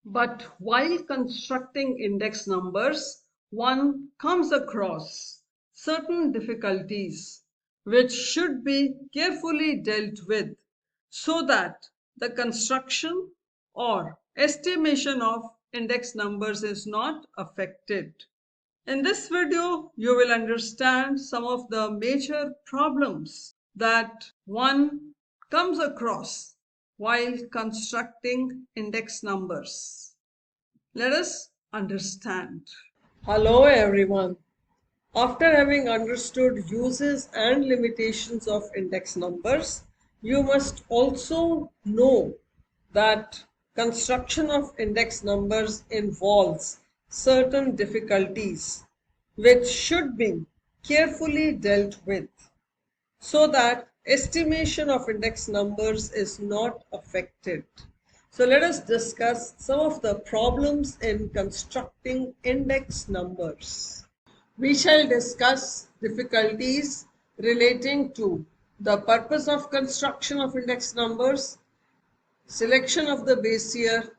But while constructing index numbers, one comes across certain difficulties which should be carefully dealt with so that the construction or estimation of index numbers is not affected. In this video, you will understand some of the major problems that one comes across while constructing index numbers. Let us understand. Hello everyone. After having understood uses and limitations of index numbers, you must also know that construction of index numbers involves certain difficulties which should be carefully dealt with so that estimation of index numbers is not affected. So let us discuss some of the problems in constructing index numbers. We shall discuss difficulties relating to the purpose of construction of index numbers, selection of the base year,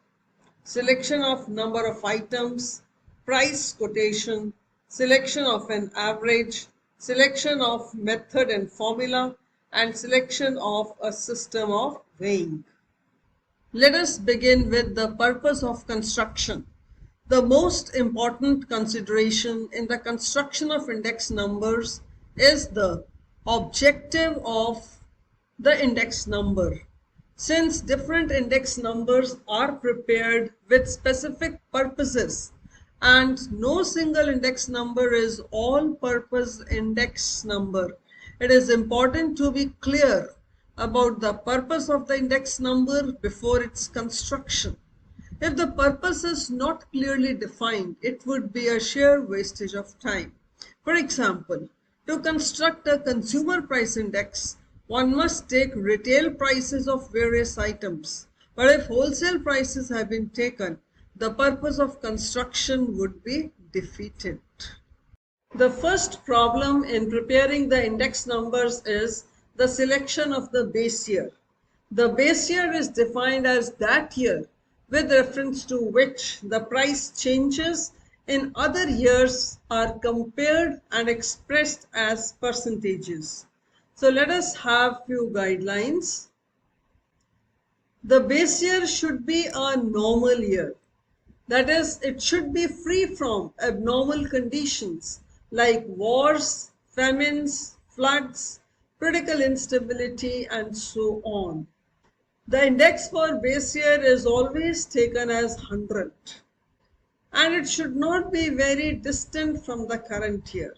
selection of number of items, price quotation, selection of an average, selection of method and formula, and selection of a system of weighing. Let us begin with the purpose of construction. The most important consideration in the construction of index numbers is the objective of the index number. Since different index numbers are prepared with specific purposes and no single index number is all-purpose index number, it is important to be clear about the purpose of the index number before its construction. If the purpose is not clearly defined, it would be a sheer wastage of time. For example, to construct a consumer price index, one must take retail prices of various items. But if wholesale prices have been taken, the purpose of construction would be defeated. The first problem in preparing the index numbers is the selection of the base year. The base year is defined as that year with reference to which the price changes in other years are compared and expressed as percentages. So let us have few guidelines. The base year should be a normal year. That is, it should be free from abnormal conditions like wars, famines, floods, political instability, and so on. The index for base year is always taken as 100 and it should not be very distant from the current year.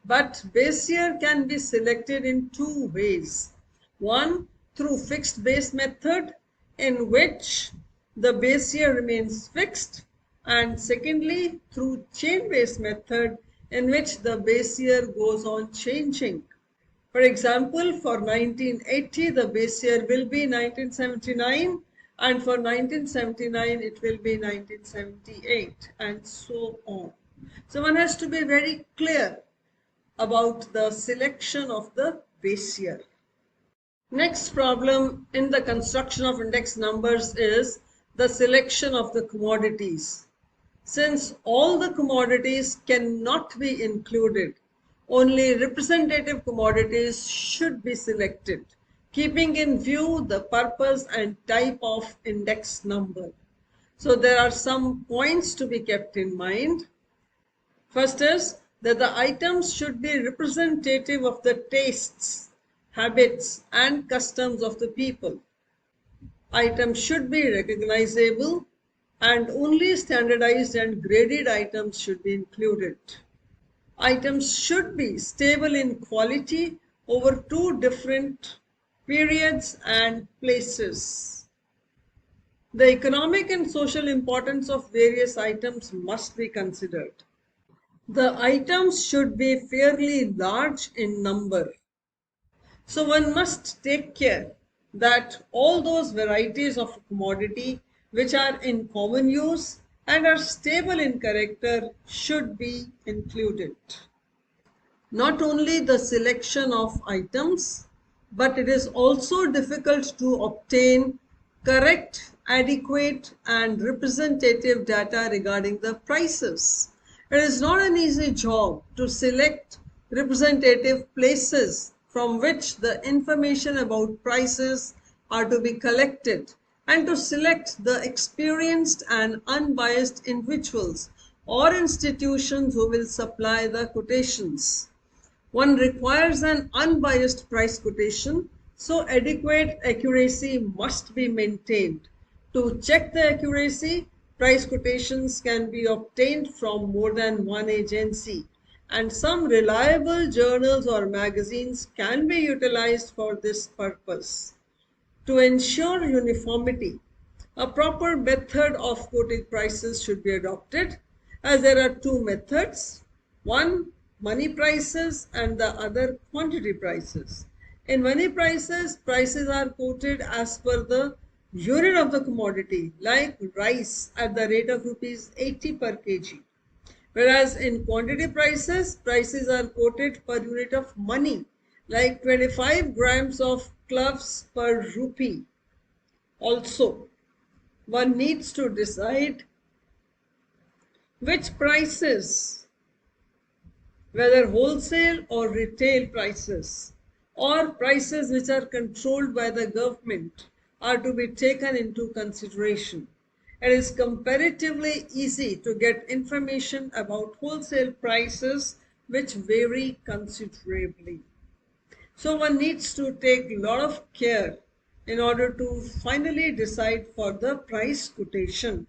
But base year can be selected in two ways. One, through fixed base method in which the base year remains fixed, and secondly through chain base method in which the base year goes on changing. For example, for 1980 the base year will be 1979 and for 1979 it will be 1978 and so on. So one has to be very clear about the selection of the base year. Next problem in the construction of index numbers is the selection of the commodities. Since all the commodities cannot be included, only representative commodities should be selected, keeping in view the purpose and type of index number. So there are some points to be kept in mind. First is that the items should be representative of the tastes, habits, and customs of the people. Items should be recognizable and only standardized and graded items should be included. Items should be stable in quality over two different periods and places. The economic and social importance of various items must be considered. The items should be fairly large in number. So one must take care that all those varieties of commodity which are in common use and are stable in character should be included. Not only the selection of items, but it is also difficult to obtain correct adequate and representative data regarding the prices. It is not an easy job to select representative places from which the information about prices are to be collected and to select the experienced and unbiased individuals or institutions who will supply the quotations. One requires an unbiased price quotation, so adequate accuracy must be maintained. To check the accuracy, price quotations can be obtained from more than one agency, and some reliable journals or magazines can be utilized for this purpose. To ensure uniformity, a proper method of quoting prices should be adopted, as there are two methods: one money prices and the other quantity prices. In money prices, prices are quoted as per the unit of the commodity, like rice at the rate of rupees 80 per kg. Whereas in quantity prices, prices are quoted per unit of money, like 25 grams of cloves per rupee. Also, one needs to decide which prices, whether wholesale or retail prices, or prices which are controlled by the government, are to be taken into consideration. It is comparatively easy to get information about wholesale prices which vary considerably. So one needs to take a lot of care in order to finally decide for the price quotation.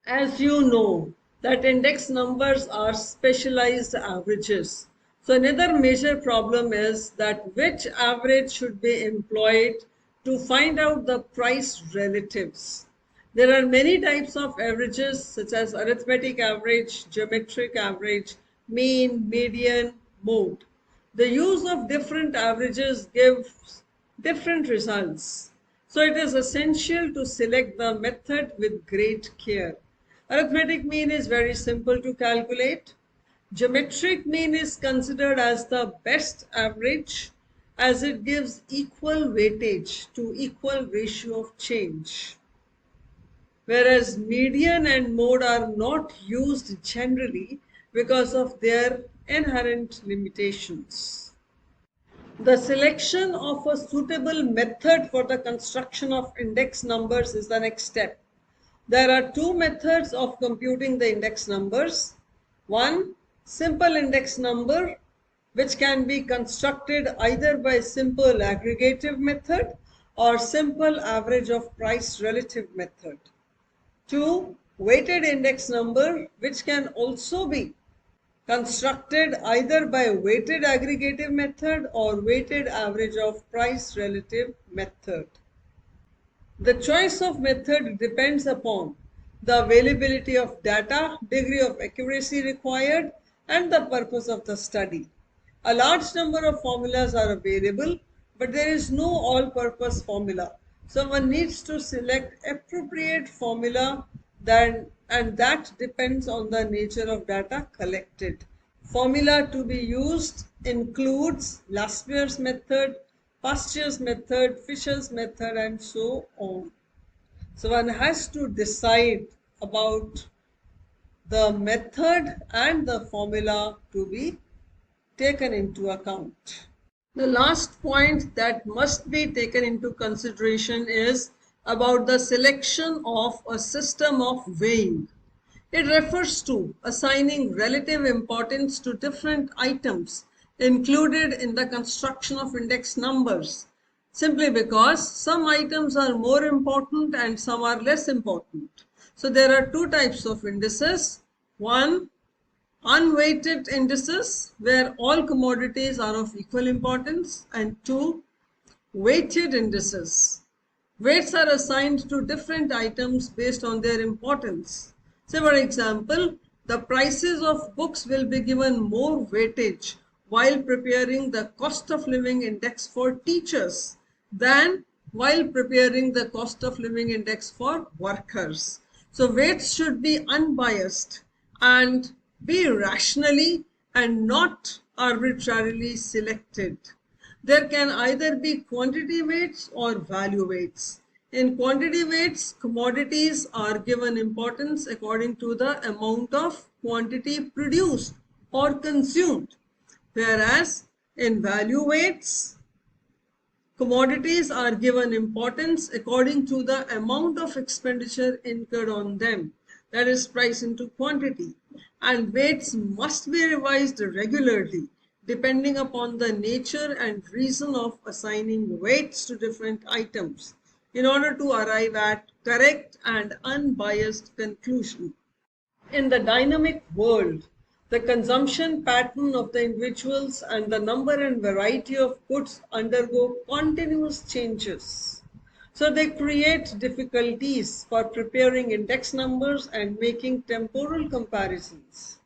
As you know, that index numbers are specialized averages. So another major problem is that which average should be employed to find out the price relatives. There are many types of averages such as arithmetic average, geometric average, mean, median, mode. The use of different averages gives different results. So it is essential to select the method with great care. Arithmetic mean is very simple to calculate. Geometric mean is considered as the best average as it gives equal weightage to equal ratio of change. Whereas median and mode are not used generally because of their inherent limitations. The selection of a suitable method for the construction of index numbers is the next step. There are two methods of computing the index numbers. One, simple index number, which can be constructed either by simple aggregative method or simple average of price relative method. Two, weighted index number, which can also be constructed either by weighted aggregative method or weighted average of price relative method. The choice of method depends upon the availability of data, degree of accuracy required, and the purpose of the study. A large number of formulas are available, but there is no all-purpose formula. So one needs to select appropriate formula and that depends on the nature of data collected. Formula to be used includes Laspeyres method, Pasteur's method, Fisher's method, and so on. So one has to decide about the method and the formula to be taken into account. The last point that must be taken into consideration is about the selection of a system of weighing. It refers to assigning relative importance to different items included in the construction of index numbers, simply because some items are more important and some are less important. So there are two types of indices. One, unweighted indices, where all commodities are of equal importance, and two, weighted indices. Weights are assigned to different items based on their importance. Say for example, the prices of books will be given more weightage while preparing the cost of living index for teachers than while preparing the cost of living index for workers. So weights should be unbiased and be rationally and not arbitrarily selected. There can either be quantity weights or value weights. In quantity weights, commodities are given importance according to the amount of quantity produced or consumed, whereas in value weights, commodities are given importance according to the amount of expenditure incurred on them, that is price into quantity, and weights must be revised regularly depending upon the nature and reason of assigning weights to different items in order to arrive at correct and unbiased conclusion. In the dynamic world, the consumption pattern of the individuals and the number and variety of goods undergo continuous changes. So they create difficulties for preparing index numbers and making temporal comparisons.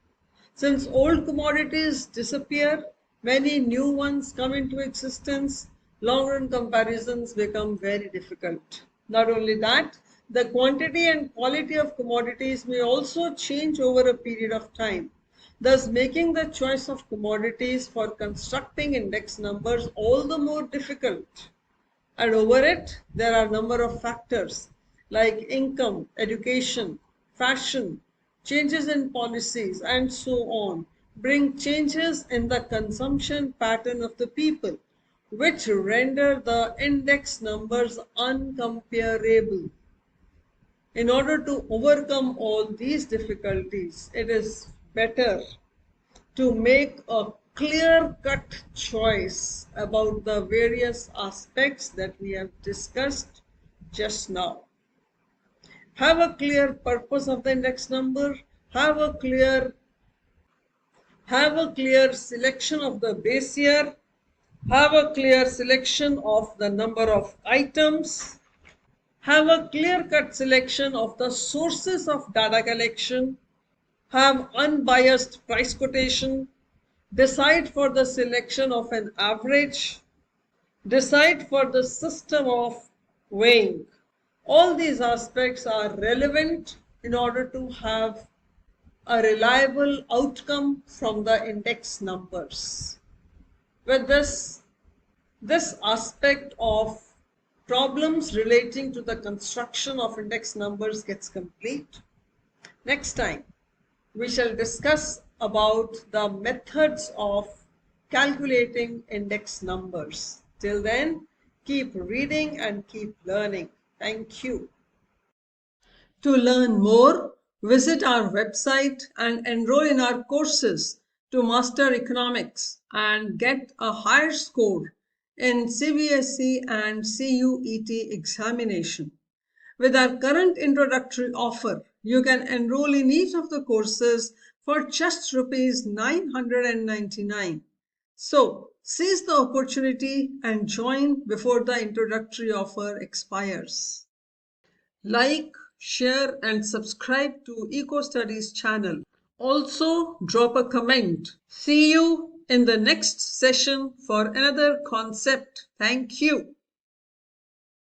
Since old commodities disappear, many new ones come into existence, long-run comparisons become very difficult. Not only that, the quantity and quality of commodities may also change over a period of time, thus making the choice of commodities for constructing index numbers all the more difficult. And over it, there are a number of factors like income, education, fashion, changes in policies, and so on, bring changes in the consumption pattern of the people, which render the index numbers uncomparable. In order to overcome all these difficulties, it is better to make a clear-cut choice about the various aspects that we have discussed just now. Have a clear purpose of the index number, have a clear selection of the base year, have a clear selection of the number of items, have a clear-cut selection of the sources of data collection, have unbiased price quotation, decide for the selection of an average, decide for the system of weighing. All these aspects are relevant in order to have a reliable outcome from the index numbers. With this aspect of problems relating to the construction of index numbers gets complete. Next time, we shall discuss about the methods of calculating index numbers. Till then, keep reading and keep learning. Thank you. To learn more, visit our website and enroll in our courses to master economics and get a higher score in CBSE and CUET examination. With our current introductory offer, you can enroll in each of the courses for just rupees 999. So, seize the opportunity and join before the introductory offer expires. Like, share and subscribe to Eco Studies channel. Also, drop a comment. See you in the next session for another concept. Thank you.